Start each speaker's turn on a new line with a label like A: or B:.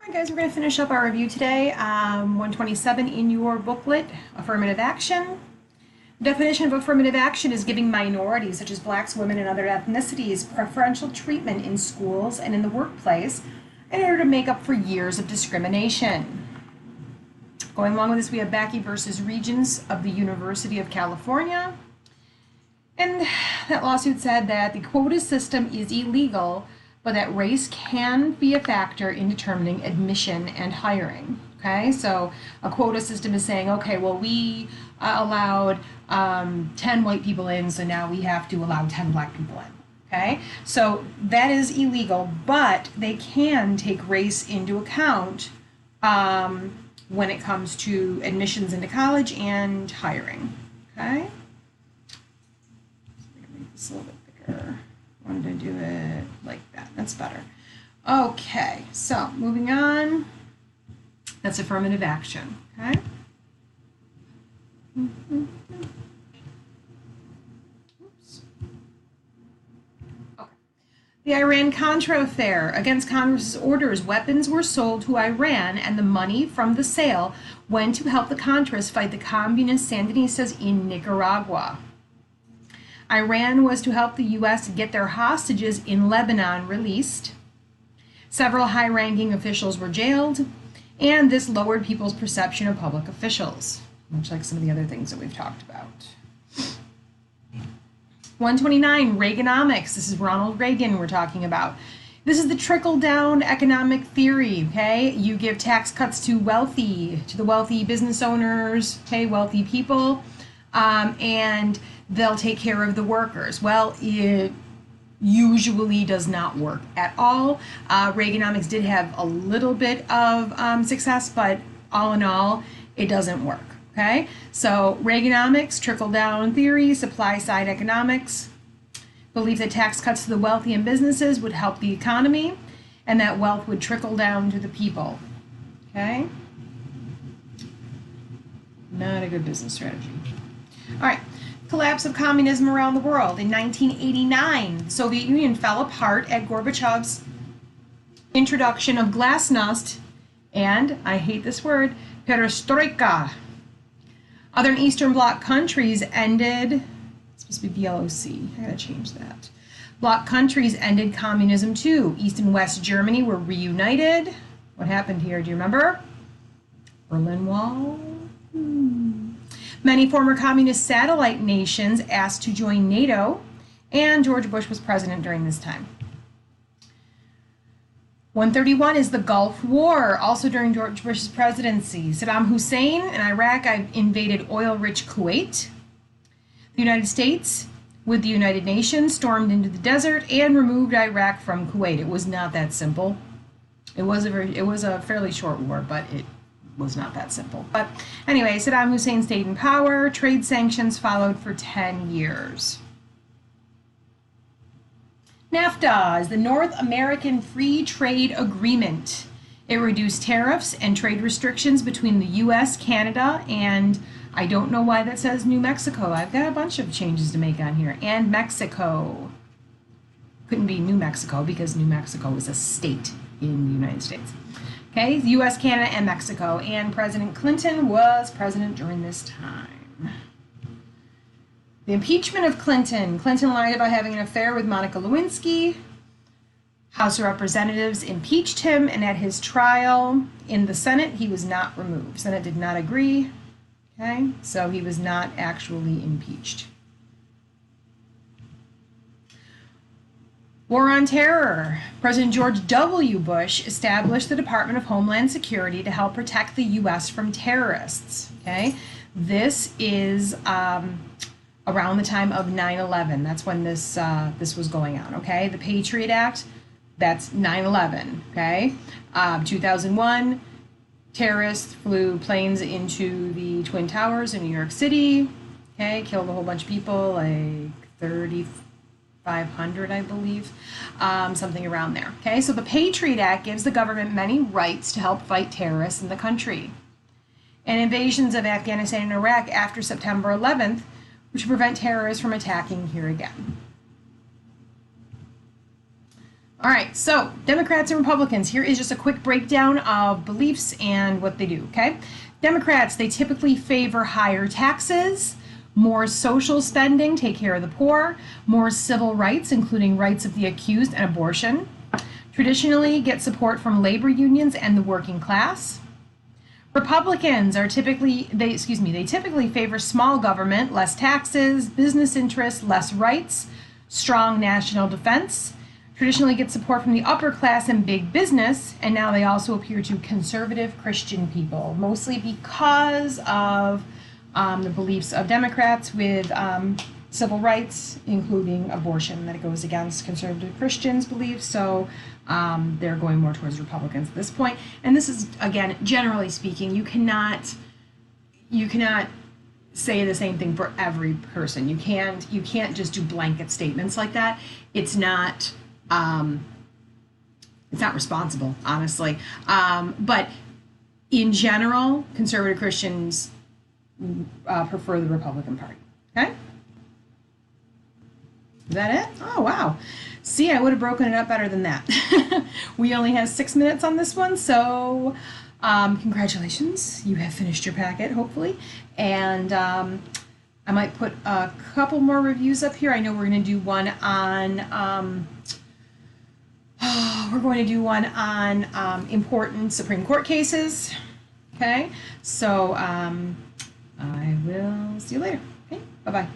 A: All right, guys, we're going to finish up our review today. 127 in your booklet, affirmative action. The definition of affirmative action is giving minorities, such as blacks, women, and other ethnicities, preferential treatment in schools and in the workplace in order to make up for years of discrimination. Going along with this, we have Bakke versus Regents of the University of California. And that lawsuit said that the quota system is illegal, but that race can be a factor in determining admission and hiring. Okay, so a quota system is saying, okay, well, we allowed 10 white people in, so now we have to allow 10 black people in. Okay, so that is illegal, but they can take race into account when it comes to admissions into college and hiring. Okay, so make this a little bit bigger. I wanted to do it like that. That's better. Okay, so moving on. That's affirmative action. Okay. Oops. Okay. The Iran-Contra affair. Against Congress's orders, weapons were sold to Iran, and the money from the sale went to help the Contras fight the communist Sandinistas in Nicaragua. Iran was to help the U.S. get their hostages in Lebanon released. Several high-ranking officials were jailed, and this lowered people's perception of public officials, much like some of the other things that we've talked about. 129, Reaganomics. This is Ronald Reagan we're talking about. This is the trickle-down economic theory, okay? You give tax cuts to the wealthy business owners, okay, wealthy people, and they'll take care of the workers. Well, it usually does not work at all. Reaganomics did have a little bit of success, but all in all, it doesn't work. Okay, so Reaganomics, trickle-down theory, supply-side economics, believe that tax cuts to the wealthy and businesses would help the economy, and that wealth would trickle down to the people. Okay, not a good business strategy. All right. Collapse of communism around the world. In 1989, the Soviet Union fell apart at Gorbachev's introduction of glasnost and, I hate this word, perestroika. Other Eastern Bloc countries ended, it's supposed to be BLOC, I gotta change that. Bloc countries ended communism too. East and West Germany were reunited. What happened here, do you remember? Berlin Wall? Many former communist satellite nations asked to join NATO, and George Bush was president during this time. 131 is the Gulf War, also during George Bush's presidency. Saddam Hussein in Iraq invaded oil-rich Kuwait. The United States, with the United Nations, stormed into the desert and removed Iraq from Kuwait. It was not that simple. It was a fairly short war, but it was not that simple. But anyway, Saddam Hussein stayed in power. Trade sanctions followed for 10 years. NAFTA is the North American Free Trade Agreement. It reduced tariffs and trade restrictions between the U.S., Canada, and I don't know why that says New Mexico. I've got a bunch of changes to make on here. And Mexico. Couldn't be New Mexico because New Mexico is a state in the United States. Okay, U.S., Canada, and Mexico. And President Clinton was president during this time. The impeachment of Clinton. Clinton lied about having an affair with Monica Lewinsky. House of Representatives impeached him, and at his trial in the Senate, he was not removed. Senate did not agree. Okay, so he was not actually impeached. War on Terror. President George W. Bush established the Department of Homeland Security to help protect the U.S. from terrorists. Okay, this is around the time of 9/11. That's when this was going on. Okay, the Patriot Act. That's 9/11. Okay, 2001. Terrorists flew planes into the Twin Towers in New York City. Okay, killed a whole bunch of people, like 3,500, I believe, something around there. Okay, so the Patriot Act gives the government many rights to help fight terrorists in the country. And invasions of Afghanistan and Iraq after September 11th, which prevent terrorists from attacking here again. All right, so Democrats and Republicans. Here is just a quick breakdown of beliefs and what they do, okay? Democrats, they typically favor higher taxes, more social spending, take care of the poor, more civil rights, including rights of the accused and abortion. Traditionally get support from labor unions and the working class. Republicans are they typically favor small government, less taxes, business interests, less rights, strong national defense. Traditionally get support from the upper class and big business, and now they also appear to conservative Christian people, mostly because of the beliefs of Democrats with civil rights, including abortion, that it goes against conservative Christians' beliefs. So they're going more towards Republicans at this point. And this is, again, generally speaking, you cannot say the same thing for every person. You can't just do blanket statements like that. It's not responsible, honestly. But in general, conservative Christians prefer the Republican Party. Okay? Is that it? Oh, wow. See, I would have broken it up better than that. We only have 6 minutes on this one, so congratulations. You have finished your packet, hopefully. And I might put a couple more reviews up here. I know we're going to do one on important Supreme Court cases. Okay, so I will see you later. Okay, bye-bye.